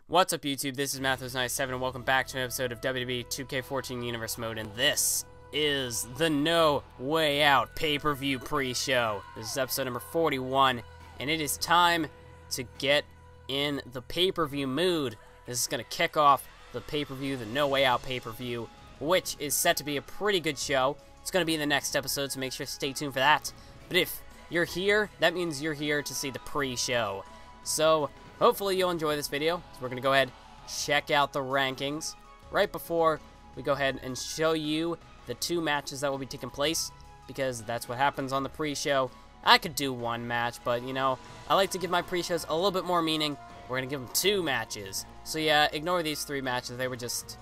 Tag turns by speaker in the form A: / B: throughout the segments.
A: What's up, YouTube? This is Mathos97 and welcome back to an episode of WWE 2K14 Universe Mode, and this is the No Way Out pay-per-view pre-show. This is episode number 41, and it is time to get in the pay-per-view mood. This is going to kick off the pay-per-view, the No Way Out pay-per-view, which is set to be a pretty good show. It's going to be in the next episode, so make sure to stay tuned for that. But if you're here, that means you're here to see the pre-show. So hopefully you'll enjoy this video. So we're going to go ahead and check out the rankings right before we go ahead and show you the two matches that will be taking place, because that's what happens on the pre-show. I could do one match, but you know, I like to give my pre-shows a little bit more meaning. We're going to give them two matches. So yeah, ignore these three matches. They were just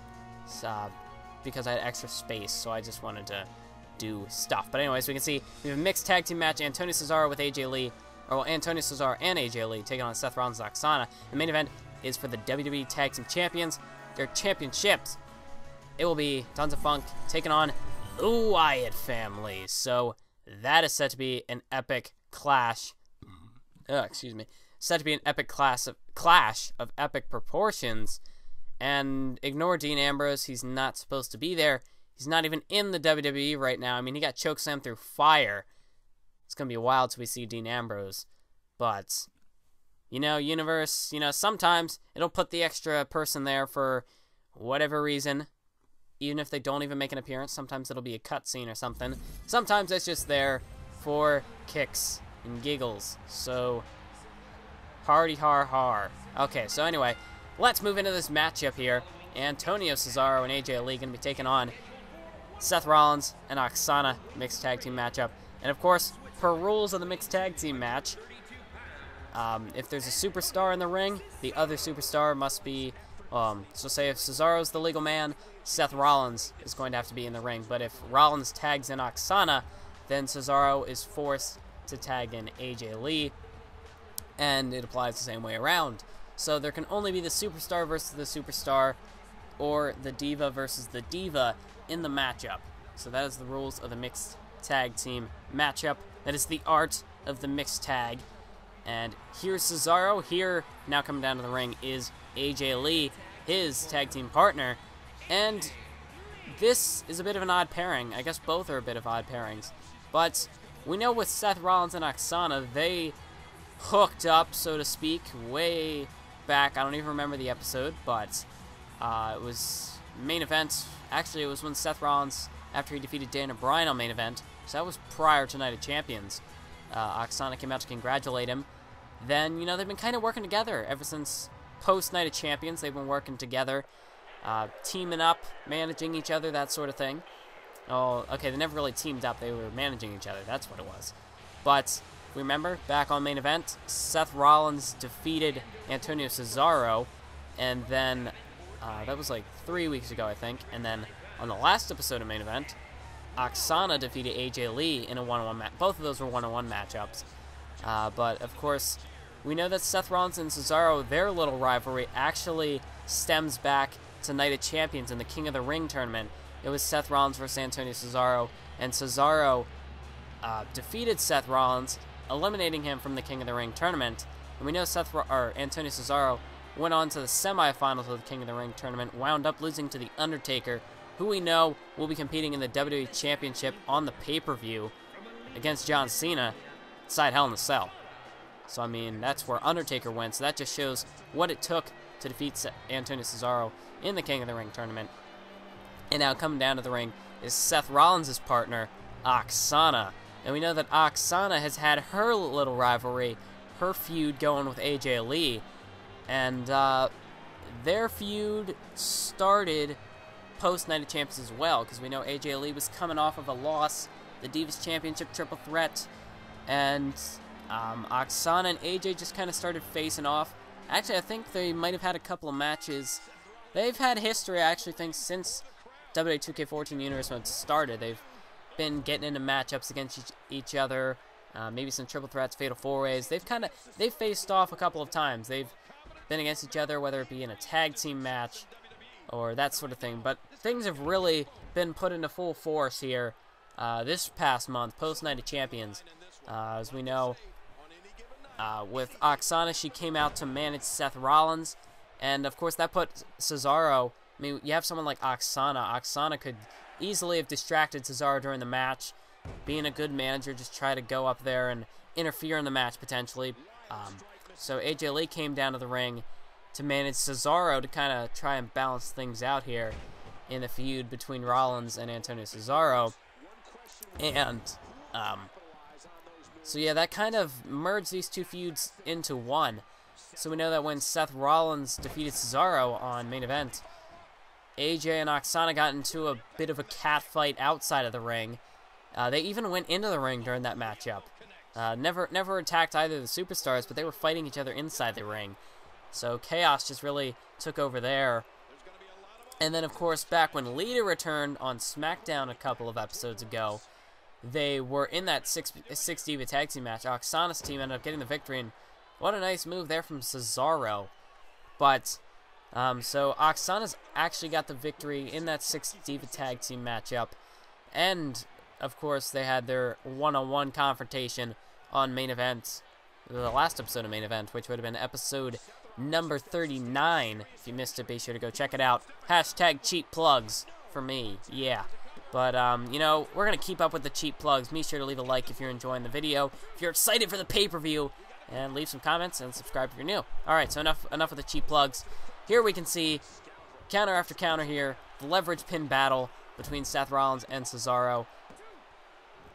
A: because I had extra space, so I just wanted to do stuff. But anyways, we can see we have a mixed tag team match. Antonio Cesaro with AJ Lee. Or well, Antonio Cesaro and AJ Lee taking on Seth Rollins and Aksana. The main event is for the WWE Tag Team Champions, their championships. It will be Tons of Funk taking on the Wyatt Family. So that is set to be an epic clash. Set to be an epic clash of epic proportions. And ignore Dean Ambrose. He's not supposed to be there. He's not even in the WWE right now. I mean, he got chokeslammed through fire. It's going to be a while till we see Dean Ambrose. But, you know, Universe, you know, sometimes it'll put the extra person there for whatever reason. Even if they don't even make an appearance, sometimes it'll be a cutscene or something. Sometimes it's just there for kicks and giggles. So, hardy har har. Okay, so anyway, let's move into this matchup here. Antonio Cesaro and AJ Lee going to be taking on Seth Rollins and Aksana, mixed tag team matchup. And of course, per rules of the mixed tag team match, if there's a superstar in the ring, the other superstar must be, so say if Cesaro's the legal man, Seth Rollins is going to have to be in the ring. But if Rollins tags in Aksana, then Cesaro is forced to tag in AJ Lee, and it applies the same way around. So there can only be the superstar versus the superstar, or the diva versus the diva in the matchup. So that is the rules of the mixed tag team matchup. That is the art of the mixed tag. And here's Cesaro. Here, now coming down to the ring, is AJ Lee, his tag team partner. And this is a bit of an odd pairing. I guess both are a bit of odd pairings. But we know with Seth Rollins and Aksana, they hooked up, so to speak, way back. I don't even remember the episode, but it was main event. Actually, it was when Seth Rollins, after he defeated Daniel Bryan on main event, so that was prior to Night of Champions. Aksana came out to congratulate him. Then, you know, they've been kind of working together ever since post-Night of Champions. They've been working together, teaming up, managing each other, that sort of thing. Oh, okay, they never really teamed up. They were managing each other. That's what it was. But remember, back on main event, Seth Rollins defeated Antonio Cesaro, and then that was like 3 weeks ago, I think. And then on the last episode of main event, Aksana defeated AJ Lee in a one-on-one match. Both of those were one-on-one matchups. But, of course, we know that Seth Rollins and Cesaro, their little rivalry actually stems back to Night of Champions in the King of the Ring tournament. It was Seth Rollins versus Antonio Cesaro, and Cesaro defeated Seth Rollins, eliminating him from the King of the Ring tournament. And we know Antonio Cesaro went on to the semifinals of the King of the Ring tournament, wound up losing to The Undertaker, who we know will be competing in the WWE Championship on the pay-per-view against John Cena inside Hell in a Cell. So, I mean, that's where Undertaker went, so that just shows what it took to defeat Antonio Cesaro in the King of the Ring tournament. And now coming down to the ring is Seth Rollins' partner, Aksana. And we know that Aksana has had her little rivalry, her feud going with AJ Lee. And their feud started post-Night of Champions as well, because we know AJ Lee was coming off of a loss, the Divas Championship triple threat, and Aksana and AJ just kind of started facing off. Actually, I think they might have had a couple of matches. They've had history, I actually think, since WWE 2K14 Universe Mode started. They've been getting into matchups against each other, maybe some triple threats, fatal four-ways. They've faced off a couple of times. They've been against each other, whether it be in a tag team match or that sort of thing. But things have really been put into full force here this past month, post-Night of Champions. As we know, with Aksana, she came out to manage Seth Rollins, And, of course, that put Cesaro... I mean, you have someone like Aksana. Aksana could easily have distracted Cesaro during the match. Being a good manager, just try to go up there and interfere in the match, potentially. So AJ Lee came down to the ring to manage Cesaro to kind of try and balance things out here in the feud between Rollins and Antonio Cesaro. And, so yeah, that kind of merged these two feuds into one. So we know that when Seth Rollins defeated Cesaro on main event, AJ and Aksana got into a bit of a catfight outside of the ring. They even went into the ring during that matchup. Never attacked either of the superstars, but they were fighting each other inside the ring. So chaos just really took over there. And then, of course, back when Lita returned on SmackDown a couple of episodes ago, they were in that six Diva Tag Team match. Aksana's team ended up getting the victory, and what a nice move there from Cesaro. But, so Aksana's actually got the victory in that 6 Diva Tag Team matchup. And, of course, they had their one-on-one confrontation on main event, the last episode of main event, which would have been episode number 39. If you missed it, be sure to go check it out. Hashtag cheap plugs for me, yeah. But, you know, we're going to keep up with the cheap plugs. Be sure to leave a like if you're enjoying the video, if you're excited for the pay-per-view, and leave some comments and subscribe if you're new. Alright, so enough of the cheap plugs. Here we can see counter after counter here, the leverage pin battle between Seth Rollins and Cesaro.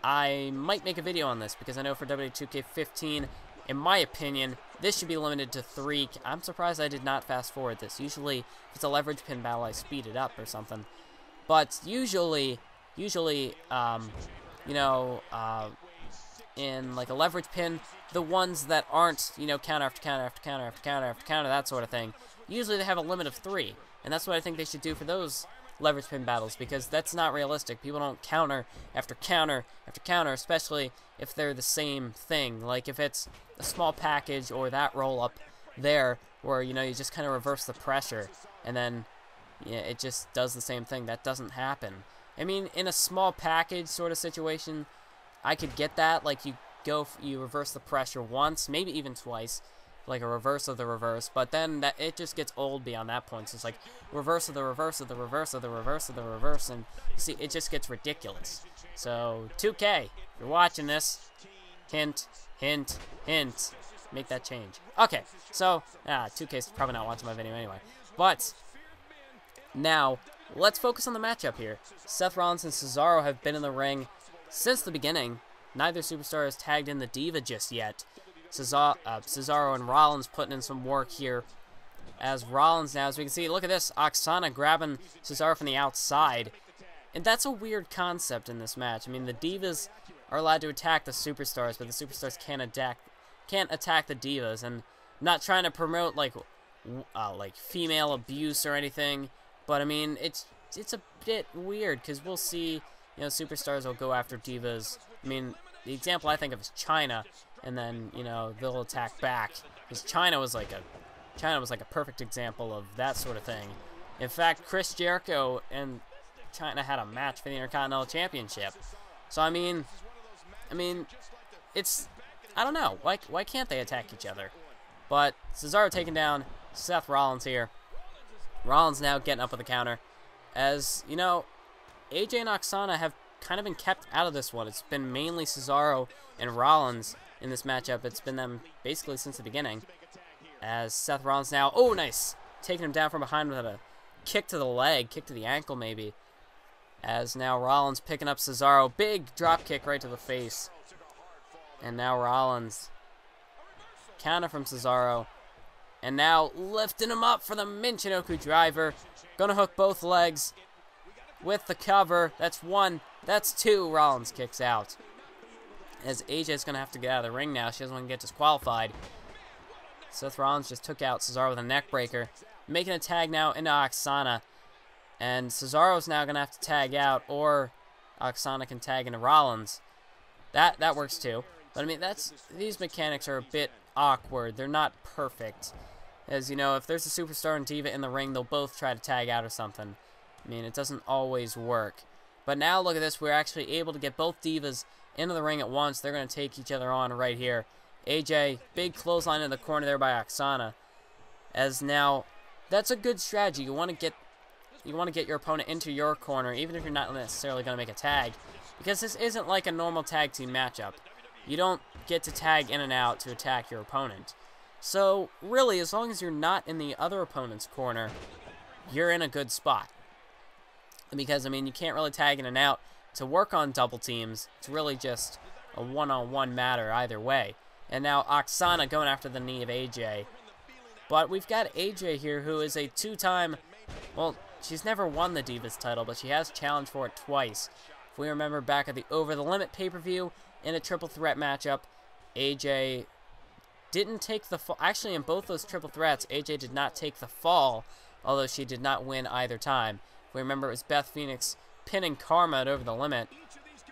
A: I might make a video on this because I know for WWE 2K14, in my opinion, this should be limited to 3. I'm surprised I did not fast forward this. Usually, if it's a leverage pin battle, I speed it up or something. But usually, you know, in like a leverage pin, the ones that aren't, you know, counter after counter after counter after counter after counter, that sort of thing, usually they have a limit of 3. And that's what I think they should do for those leverage pin battles, because that's not realistic. People don't counter after counter after counter, especially if they're the same thing. Like if it's a small package or that roll up there where, you know, you just kind of reverse the pressure and then, yeah, it just does the same thing. That doesn't happen. I mean, in a small package sort of situation, I could get that. Like you reverse the pressure once, maybe even twice, like a reverse of the reverse, but then that it just gets old beyond that point. So it's like reverse of the reverse of the reverse of the reverse of the reverse, and you see, it just gets ridiculous. So 2K, if you're watching this, hint, hint, hint, make that change. Okay, so 2K's probably not watching my video anyway, but now let's focus on the matchup here. Seth Rollins and Cesaro have been in the ring since the beginning. Neither superstar has tagged in the Diva just yet. Cesaro and Rollins putting in some work here. As Rollins now, as we can see, look at this, Aksana grabbing Cesaro from the outside. And that's a weird concept in this match. I mean, the Divas are allowed to attack the superstars, but the superstars can't attack the Divas. And I'm not trying to promote like female abuse or anything, but I mean, it's a bit weird, because we'll see, you know, superstars will go after Divas. I mean, the example I think of is China, and then, you know, they'll attack back. Because China was like a perfect example of that sort of thing. In fact, Chris Jericho and China had a match for the Intercontinental Championship. So I mean, it's, I don't know, why can't they attack each other? But Cesaro taking down Seth Rollins here. Rollins now getting up with a counter. As, you know, AJ and Aksana have kind of been kept out of this one. It's been mainly Cesaro and Rollins in this matchup. It's been them basically since the beginning. As Seth Rollins now, oh, nice, taking him down from behind with a kick to the leg, kick to the ankle maybe. As now Rollins picking up Cesaro, big drop kick right to the face. And now Rollins, counter from Cesaro. And now lifting him up for the Michinoku driver. Gonna hook both legs with the cover. That's 1, that's 2. Rollins kicks out. As AJ's gonna have to get out of the ring now. She doesn't want to get disqualified. Seth Rollins just took out Cesaro with a neck breaker. Making a tag now into Aksana. And Cesaro's now gonna have to tag out, or Aksana can tag into Rollins. That works too. But I mean, these mechanics are a bit awkward. They're not perfect. As you know, if there's a superstar and Diva in the ring, they'll both try to tag out or something. I mean, it doesn't always work. But now look at this. We're actually able to get both Divas into the ring at once. They're going to take each other on right here. AJ, big clothesline in the corner there by Aksana. As now that's a good strategy. You want to get your opponent into your corner, even if you're not necessarily going to make a tag, because this isn't like a normal tag team matchup. You don't get to tag in and out to attack your opponent. So, really, as long as you're not in the other opponent's corner, you're in a good spot. Because, I mean, you can't really tag in and out to work on double teams. It's really just a one-on-one matter either way. And now Aksana going after the knee of AJ. But we've got AJ here, who is a two-time, well, she's never won the Divas title, but she has challenged for it twice. If we remember back at the Over the Limit pay-per-view, in a triple threat matchup, AJ didn't take the fall. Actually, in both those triple threats, AJ did not take the fall, although she did not win either time. If we remember, it was Beth Phoenix pinning Karma at Over the Limit,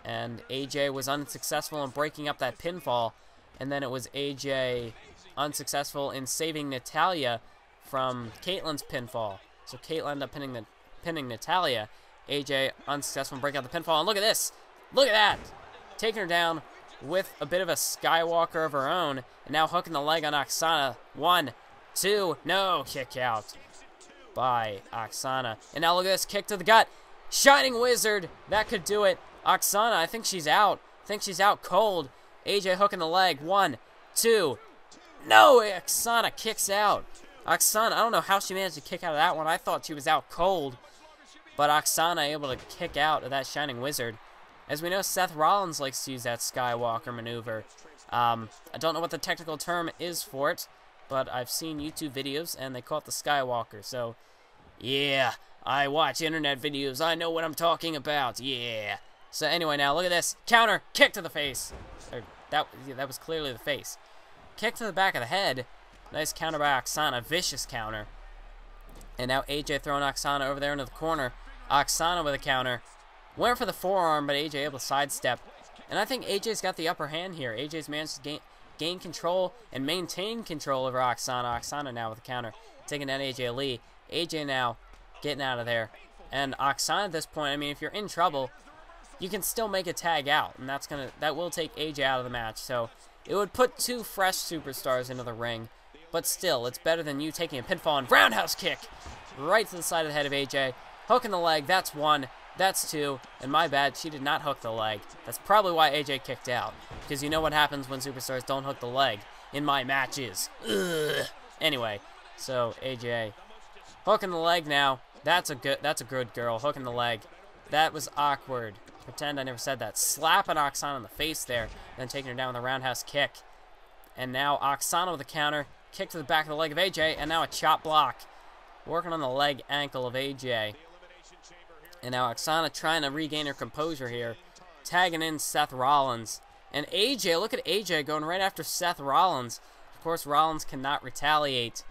A: and AJ was unsuccessful in breaking up that pinfall, and then it was AJ unsuccessful in saving Natalya from Kaitlyn's pinfall. So Kaitlyn ended up pinning Natalya. AJ unsuccessful in breaking up the pinfall, and look at this! Look at that! Taking her down with a bit of a Skywalker of her own, and now hooking the leg on Aksana. 1, 2, no, kick out by Aksana. And now look at this, kick to the gut. Shining Wizard, that could do it. Aksana, I think she's out. Cold. AJ hooking the leg. 1, 2, no, Aksana kicks out. Aksana, I don't know how she managed to kick out of that one. I thought she was out cold, but Aksana able to kick out of that Shining Wizard. As we know, Seth Rollins likes to use that Skywalker maneuver. I don't know what the technical term is for it, but I've seen YouTube videos, and they call it the Skywalker. So, yeah, I watch internet videos. I know what I'm talking about. Yeah. So anyway, now look at this. Counter, kick to the face. That was clearly the face. Kick to the back of the head. Nice counter by Aksana. Vicious counter. And now AJ throwing Aksana over there into the corner. Aksana with a counter. Went for the forearm, but AJ able to sidestep. And I think AJ's got the upper hand here. AJ's managed to gain control and maintain control over Aksana. Aksana now with a counter. Taking down AJ Lee. AJ now getting out of there. And Aksana at this point, I mean, if you're in trouble, you can still make a tag out. And that will take AJ out of the match. So it would put two fresh superstars into the ring. But still, it's better than you taking a pinfall and roundhouse kick right to the side of the head of AJ. Hooking the leg, that's 1. That's 2, and my bad, she did not hook the leg. That's probably why AJ kicked out, because you know what happens when superstars don't hook the leg in my matches. Ugh. Anyway, so AJ hooking the leg now. That's a good girl, hooking the leg. That was awkward. Pretend I never said that. Slapping Aksana in the face there, then taking her down with a roundhouse kick. And now Aksana with a counter, kick to the back of the leg of AJ, and now a chop block. Working on the leg ankle of AJ. And now Aksana trying to regain her composure here. Tagging in Seth Rollins. And AJ, look at AJ going right after Seth Rollins. Of course, Rollins cannot retaliate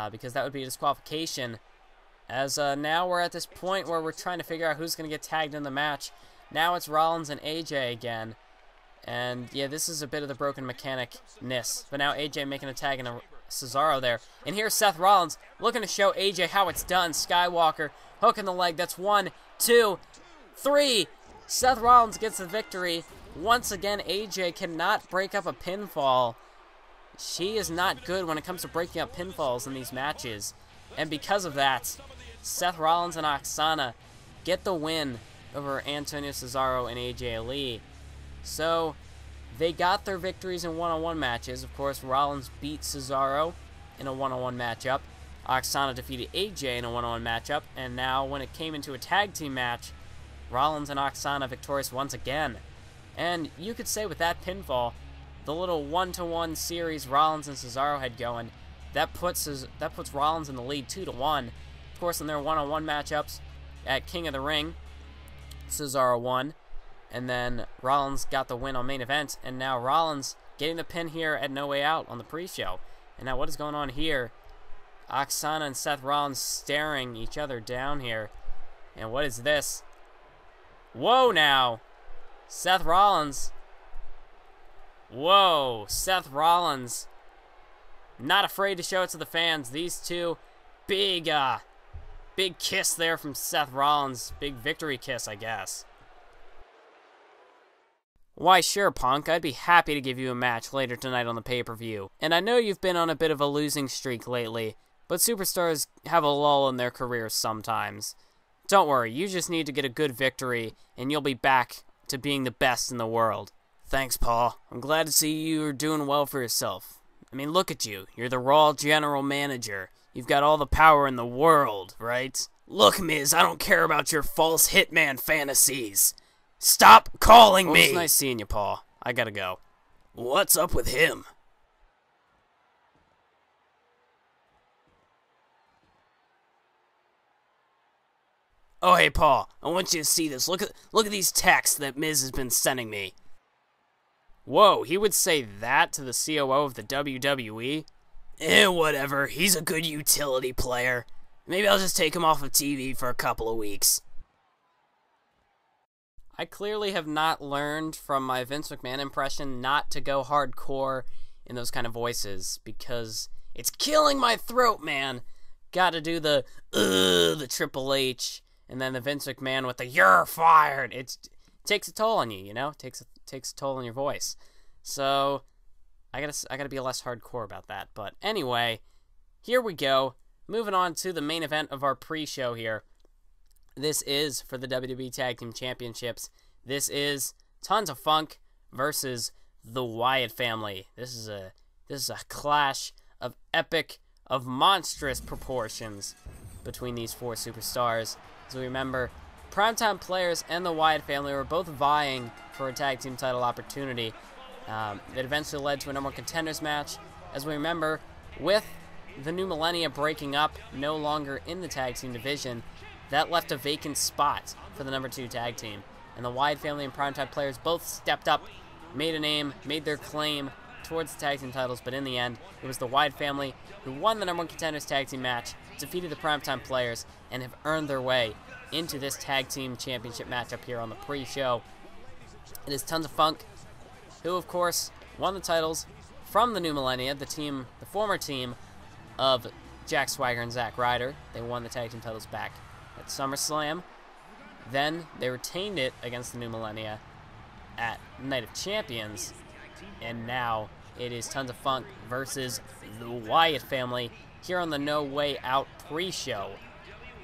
A: because that would be a disqualification. As now we're at this point where we're trying to figure out who's going to get tagged in the match. Now it's Rollins and AJ again. And yeah, this is a bit of the broken mechanic-ness. But now AJ making a tag in a Cesaro there. And here's Seth Rollins looking to show AJ how it's done. Skywalker hooking the leg. That's 1, 2, 3. Seth Rollins gets the victory. Once again, AJ cannot break up a pinfall. She is not good when it comes to breaking up pinfalls in these matches. And because of that, Seth Rollins and Aksana get the win over Antonio Cesaro and AJ Lee. So, they got their victories in one-on-one matches. Of course, Rollins beat Cesaro in a one-on-one matchup. Aksana defeated AJ in a one-on-one matchup. And now, when it came into a tag team match, Rollins and Aksana victorious once again. And you could say with that pinfall, the little one-to-one series Rollins and Cesaro had going, that puts Rollins in the lead 2-1. Of course, in their one-on-one matchups at King of the Ring, Cesaro won. And then Rollins got the win on main event. And now Rollins getting the pin here at No Way Out on the pre-show. And now what is going on here? Aksana and Seth Rollins staring each other down here. And what is this? Whoa now! Seth Rollins. Whoa, Seth Rollins. Not afraid to show it to the fans. These two, big kiss there from Seth Rollins. Big victory kiss, I guess. Why sure, Punk, I'd be happy to give you a match later tonight on the pay-per-view. And I know you've been on a bit of a losing streak lately, but superstars have a lull in their careers sometimes. Don't worry, you just need to get a good victory, and you'll be back to being the best in the world. Thanks, Paul. I'm glad to see you're doing well for yourself. I mean, look at you. You're the Raw general manager. You've got all the power in the world, right? Look, Miz, I don't care about your false hitman fantasies. Stop calling me! Well, it's nice seeing you, Paul. I gotta go. What's up with him? Oh, hey, Paul. I want you to see this. Look at these texts that Miz has been sending me. Whoa, he would say that to the COO of the WWE? Whatever. He's a good utility player. Maybe I'll just take him off of TV for a couple of weeks. I clearly have not learned from my Vince McMahon impression not to go hardcore in those kind of voices, because it's killing my throat, man. Gotta do the Triple H, and then the Vince McMahon with the "you're fired." It takes a toll on you, you know? It takes a toll on your voice. So I gotta be less hardcore about that. But anyway, here we go. Moving on to the main event of our pre-show here. This is for the WWE Tag Team Championships. This is Tons of Funk versus the Wyatt Family. This is a clash of epic, of monstrous proportions between these four superstars. As we remember, Primetime Players and the Wyatt Family were both vying for a tag team title opportunity. That eventually led to a number one contenders match. As we remember, with the New Millennia breaking up, no longer in the tag team division, that left a vacant spot for the number 2 tag team. And the Wyatt Family and Primetime Players both stepped up, made a name, made their claim towards the tag team titles, but in the end, it was the Wyatt Family who won the number one contenders tag team match, defeated the Primetime Players, and have earned their way into this tag team championship matchup here on the pre-show. It is Tons of Funk, who of course won the titles from the New Millennia, the former team of Jack Swagger and Zack Ryder. They won the tag team titles back at SummerSlam. Then they retained it against the New Millennia at Night of Champions. And now it is Tons of Funk versus the Wyatt Family here on the No Way Out pre-show.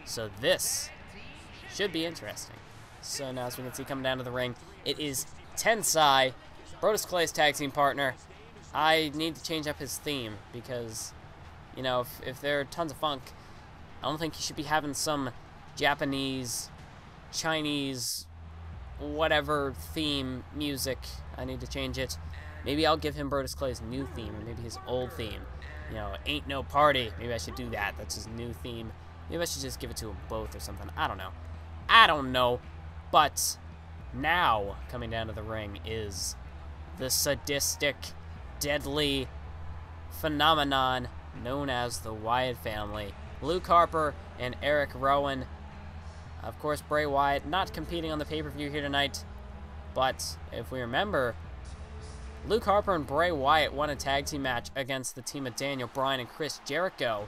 A: So this should be interesting. So now, as we can see coming down to the ring, it is Tensai, Brodus Clay's tag team partner. I need to change up his theme because, you know, if there are Tons of Funk, I don't think he should be having some Japanese, Chinese, whatever theme music. I need to change it. Maybe I'll give him Brodus Clay's new theme, or maybe his old theme. You know, Ain't No Party. Maybe I should do that. That's his new theme. Maybe I should just give it to them both or something. I don't know. But now, coming down to the ring is the sadistic, deadly phenomenon known as the Wyatt Family. Luke Harper and Eric Rowan. Of course, Bray Wyatt not competing on the pay-per-view here tonight. But if we remember, Luke Harper and Bray Wyatt won a tag team match against the team of Daniel Bryan and Chris Jericho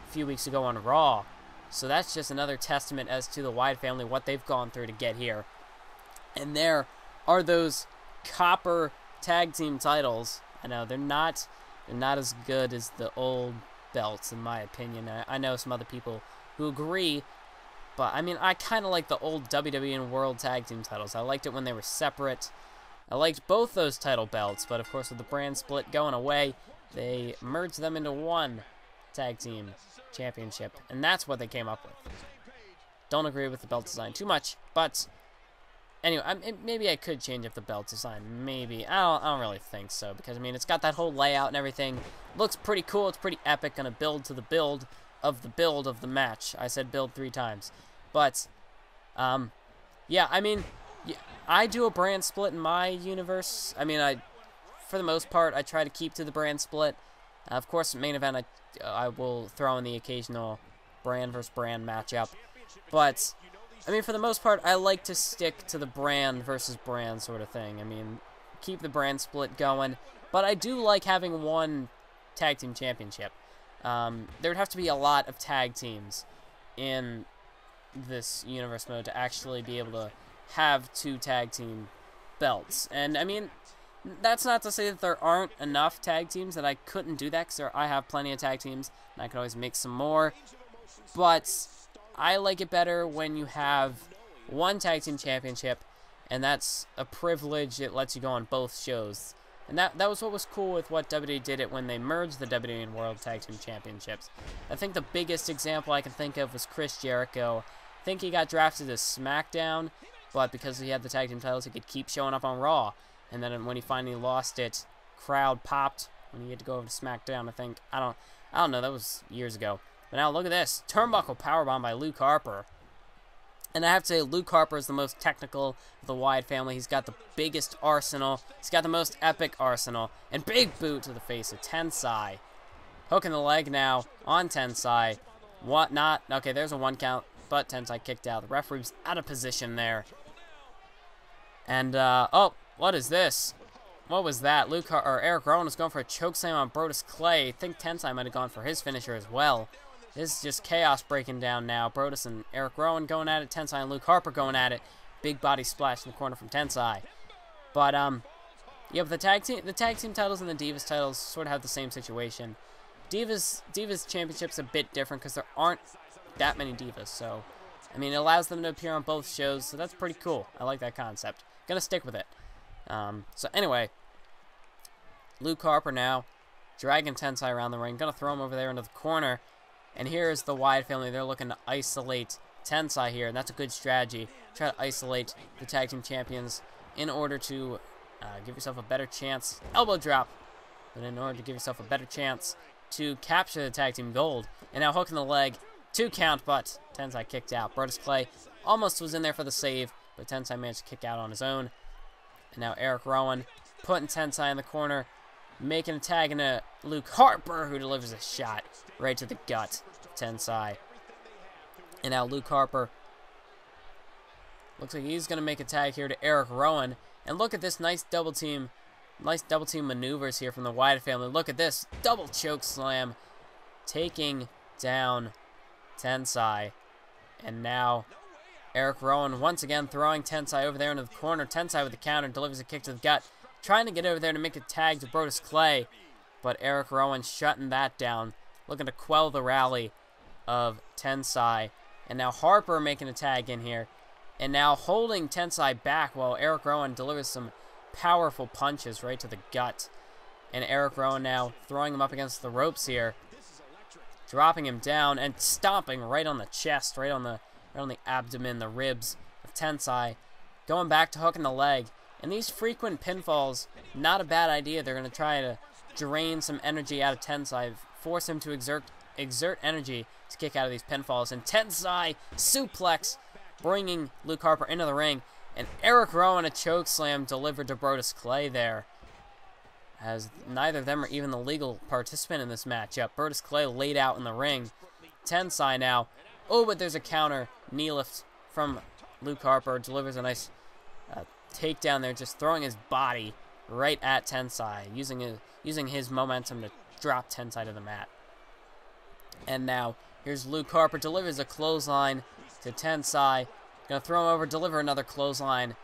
A: a few weeks ago on Raw. So that's just another testament as to the Wyatt Family, what they've gone through to get here. And there are those copper tag team titles. I know they're not as good as the old belts, in my opinion. I know some other people who agree, but I mean, I kind of like the old WWE and World Tag Team titles. I liked it when they were separate. I liked both those title belts, but of course with the brand split going away, they merged them into one tag team championship, and that's what they came up with. Don't agree with the belt design too much, but anyway, maybe I could change up the belt design. Maybe. I don't really think so, because I mean, it's got that whole layout and everything. Looks pretty cool. It's pretty epic. Gonna build to the build of the match. I said build 3 times, but yeah. I mean, I do a brand split in my universe. I mean, for the most part, I try to keep to the brand split. Of course, main event, I will throw in the occasional brand versus brand matchup, but I mean, for the most part, I like to stick to the brand versus brand sort of thing. I mean, keep the brand split going, but I do like having one tag team championship. There would have to be a lot of tag teams in this universe mode to actually be able to have 2 tag team belts. And I mean, That's not to say that there aren't enough tag teams that I couldn't do that, because I have plenty of tag teams, and I could always make some more. But I like it better when you have one tag team championship, and that's a privilege. It lets you go on both shows. And that was what was cool with what WWE did it when they merged the WWE and World Tag Team Championships. I think the biggest example I can think of was Chris Jericho. I think he got drafted to SmackDown, but because he had the tag team titles, he could keep showing up on Raw. And then when he finally lost it, crowd popped when he had to go over to SmackDown. I think I don't know. That was years ago. But now look at this turnbuckle powerbomb by Luke Harper. And I have to say, Luke Harper is the most technical of the Wyatt family. He's got the biggest arsenal. He's got the most epic arsenal. And big boot to the face of Tensai. Hook in the leg now on Tensai. What not? Okay, there's a 1 count, but Tensai kicked out. The referee's out of position there. And, oh, what is this? What was that? Eric Rowan was going for a chokeslam on Brodus Clay. I think Tensai might have gone for his finisher as well. This is just chaos breaking down now. Brodus and Eric Rowan going at it. Tensai and Luke Harper going at it. Big body splash in the corner from Tensai. But, yeah, but the tag team titles and the Divas titles sort of have the same situation. Divas Championship's a bit different because there aren't that many Divas. So, I mean, it allows them to appear on both shows. So that's pretty cool. I like that concept. Gonna stick with it. So anyway, Luke Harper now dragging Tensai around the ring. Gonna throw him over there into the corner. And here's the Wyatt family. They're looking to isolate Tensai here, and that's a good strategy. Try to isolate the tag team champions in order to give yourself a better chance. Elbow drop. But in order to give yourself a better chance to capture the tag team gold. And now hook in the leg. 2 count, but Tensai kicked out. Brodus Clay almost was in there for the save, but Tensai managed to kick out on his own. And now Eric Rowan putting Tensai in the corner, making a tag into Luke Harper, who delivers a shot right to the gut of Tensai. And now Luke Harper looks like he's going to make a tag here to Eric Rowan. And look at this nice double team maneuvers here from the Wyatt family. Look at this double choke slam, taking down Tensai. And now Eric Rowan once again throwing Tensai over there into the corner. Tensai with the counter delivers a kick to the gut, trying to get over there to make a tag to Brodus Clay, but Eric Rowan shutting that down, looking to quell the rally of Tensai. And now Harper making a tag in here, and now holding Tensai back while Eric Rowan delivers some powerful punches right to the gut. And Eric Rowan now throwing him up against the ropes here, dropping him down and stomping right on the chest, right on the abdomen, the ribs of Tensai, going back to hooking the leg. And these frequent pinfalls, not a bad idea. They're going to try to drain some energy out of Tensai, force him to exert energy to kick out of these pinfalls. And Tensai suplex, bringing Luke Harper into the ring. And Eric Rowan a choke slam delivered to Brodus Clay there, as neither of them are even the legal participant in this matchup. Brodus Clay laid out in the ring. Tensai now. Oh, but there's a counter knee lift from Luke Harper. Delivers a nice takedown there, just throwing his body right at Tensai, using his momentum to drop Tensai to the mat. And now here's Luke Harper, delivers a clothesline to Tensai. Gonna throw him over, deliver another clothesline,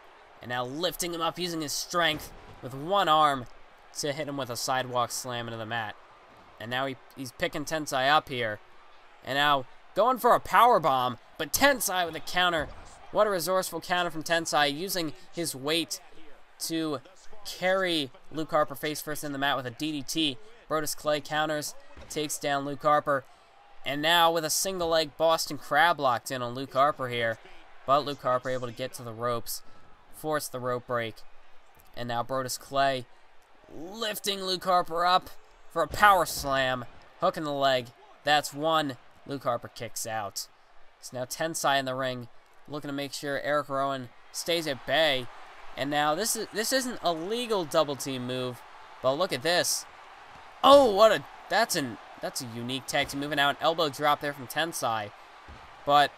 A: and now lifting him up using his strength with one arm to hit him with a sidewalk slam into the mat. And now he's picking Tensai up here, and now going for a power bomb, but Tensai with a counter. What a resourceful counter from Tensai, using his weight to carry Luke Harper face first in the mat with a DDT. Brodus Clay counters, takes down Luke Harper, and now with a single leg Boston Crab locked in on Luke Harper here. But Luke Harper able to get to the ropes, force the rope break. And now Brodus Clay lifting Luke Harper up for a power slam, hook in the leg. That's one. Luke Harper kicks out. It's now Tensai in the ring, looking to make sure Eric Rowan stays at bay. And now this isn't a legal double team move, but look at this. Oh, that's a unique tag team move. And now an elbow drop there from Tensai, but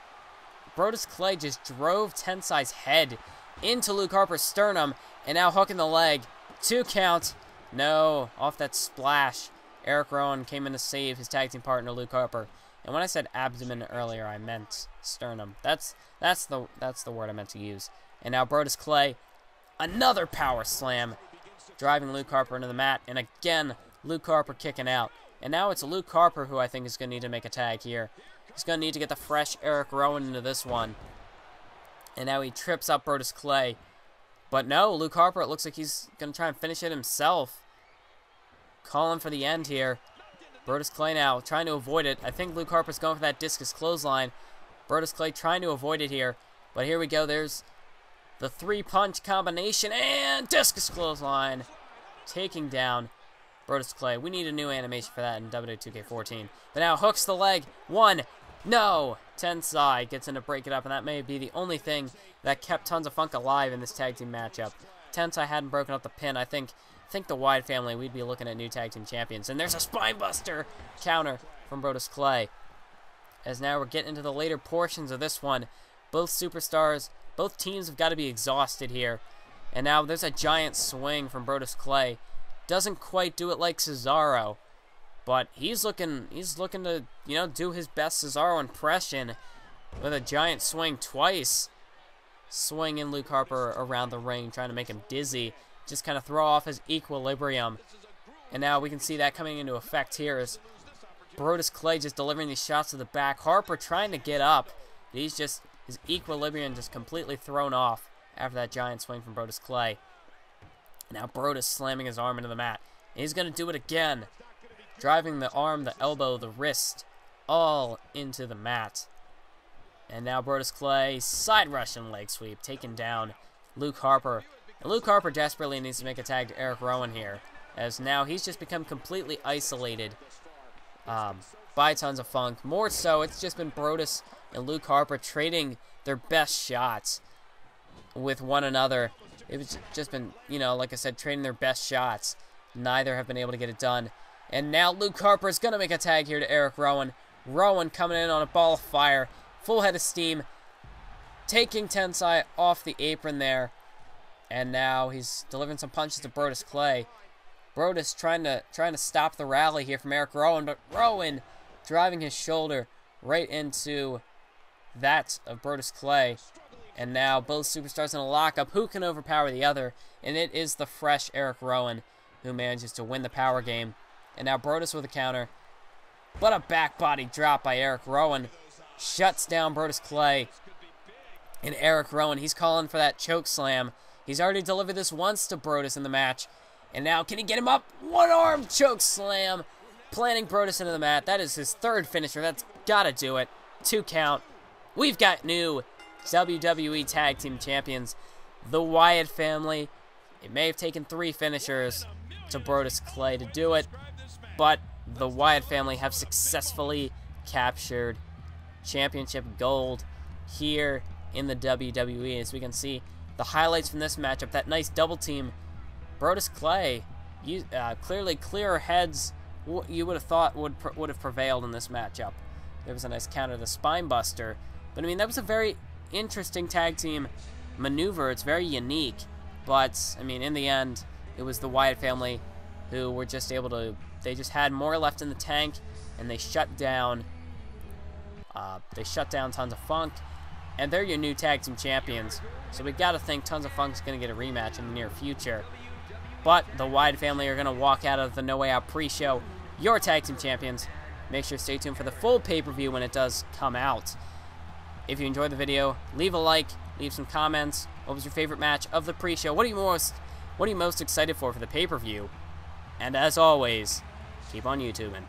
A: Brodus Clay just drove Tensai's head into Luke Harper's sternum, and now hooking the leg. 2 count. No, off that splash. Eric Rowan came in to save his tag team partner Luke Harper. And when I said abdomen earlier, I meant sternum. That's the word I meant to use. And now Brodus Clay, another power slam, driving Luke Harper into the mat. And again, Luke Harper kicking out. And now it's Luke Harper who I think is going to need to make a tag here. He's going to need to get the fresh Eric Rowan into this one. And now he trips up Brodus Clay. But no, Luke Harper, it looks like he's going to try and finish it himself. Calling for the end here. Brodus Clay now trying to avoid it. I think Luke Harper's going for that discus clothesline. Brodus Clay trying to avoid it here. But here we go. There's the 3-punch combination and discus clothesline. Taking down Brodus Clay. We need a new animation for that in WWE 2K14. But now hooks the leg. 1. No! Tensai gets in to break it up, and that may be the only thing that kept Tons of Funk alive in this tag team matchup. Tensai hadn't broken up the pin. I think the Wyatt family, we'd be looking at new tag team champions. And there's a spinebuster counter from Brodus Clay. As now we're getting into the later portions of this one. Both superstars, both teams have got to be exhausted here. And now there's a giant swing from Brodus Clay. Doesn't quite do it like Cesaro, but he's looking to, you know, do his best Cesaro impression with a giant swing twice. Swinging Luke Harper around the ring, trying to make him dizzy. Just kind of throw off his equilibrium. And now we can see that coming into effect here as Brodus Clay just delivering these shots to the back. Harper trying to get up. He's just, his equilibrium just completely thrown off after that giant swing from Brodus Clay. Now Brodus slamming his arm into the mat. He's going to do it again. Driving the arm, the elbow, the wrist, all into the mat. And now Brodus Clay, side Russian leg sweep, taking down Luke Harper. And Luke Harper desperately needs to make a tag to Eric Rowan here, as now he's just become completely isolated by Tons of Funk. More so, it's just been Brodus and Luke Harper trading their best shots with one another. It's just been, you know, like I said, trading their best shots. Neither have been able to get it done. And now Luke Harper is going to make a tag here to Eric Rowan. Rowan coming in on a ball of fire. Full head of steam. Taking Tensai off the apron there. And now he's delivering some punches to Brodus Clay. Brodus trying to stop the rally here from Eric Rowan. But Rowan driving his shoulder right into that of Brodus Clay. And now both superstars in a lockup. Who can overpower the other? And it is the fresh Eric Rowan who manages to win the power game. And now Brodus with a counter. But a back body drop by Eric Rowan. Shuts down Brodus Clay. And Eric Rowan, he's calling for that choke slam. He's already delivered this once to Brodus in the match. And now can he get him up? One arm choke slam. Planting Brodus into the mat. That is his third finisher. That's got to do it. 2 count. We've got new WWE Tag Team Champions, the Wyatt family. It may have taken 3 finishers to Brodus Clay to do it, but the Wyatt family have successfully captured championship gold here in the WWE. As we can see, the highlights from this matchup, that nice double team. Brodus Clay, clearly clearer heads you would have thought would have prevailed in this matchup. There was a nice counter to the spine buster, but I mean, that was a very interesting tag team maneuver. It's very unique, but I mean, in the end, it was the Wyatt family who were just able to, they just had more left in the tank, and they shut down Tons of Funk, and they're your new tag team champions. So we got to think Tons of Funk's going to get a rematch in the near future. But the Wyatt family are going to walk out of the No Way Out pre-show your tag team champions. Make sure to stay tuned for the full pay-per-view when it does come out. If you enjoyed the video, leave a like, leave some comments. What was your favorite match of the pre-show? What are you most excited for the pay-per-view? And as always, keep on YouTubing.